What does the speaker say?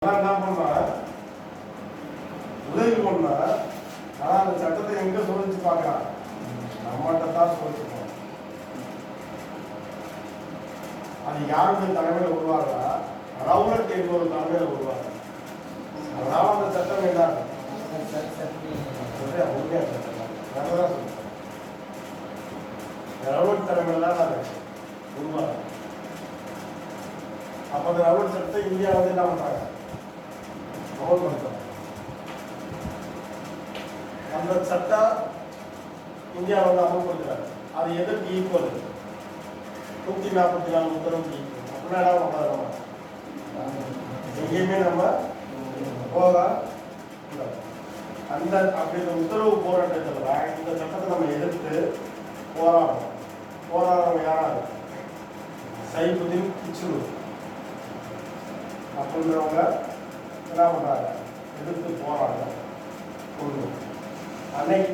என்ன பண்ணா உதவி பண்ணா, ஆனா அந்த சட்டத்தை எங்க சோதிச்சு பார்க்கலாம், நம்மகிட்ட தான் சோதிச்சுக்கணும். அது யாருடைய தலைமையில உருவாங்களா, ரவுலட் என்பது தலைமையில உருவாங்க. அதனால அந்த சட்டம் என்ன உண்மையா சட்டம் நல்லதான் சொல்லுங்க. ரவுலட் தலைமையில தான் உருவாங்க. அப்ப அந்த ரவுலட் சட்டத்தை இந்தியா வந்து என்ன பண்றாங்க, அமல்படுத்துறாங்க. அந்த சட்டம் இந்தியா வந்து அமல்படுத்துறாங்க. அது எதற்கு ஈக்குவல்? 144 உத்தரவுக்கு ஈக்குவல். அப்படின்னா நம்ம எங்கேயுமே நம்ம போக அந்த அப்படி இந்த உத்தரவு போராட்டத்தில் இந்த சட்டத்தை நம்ம எதிர்த்து போராடுறவங்க யாராரு? சைபுதீன் கிச்லு அப்படின்றவங்க என்ன பண்றாங்க, எதிர்த்து போராடுறாங்க. அன்னைக்கு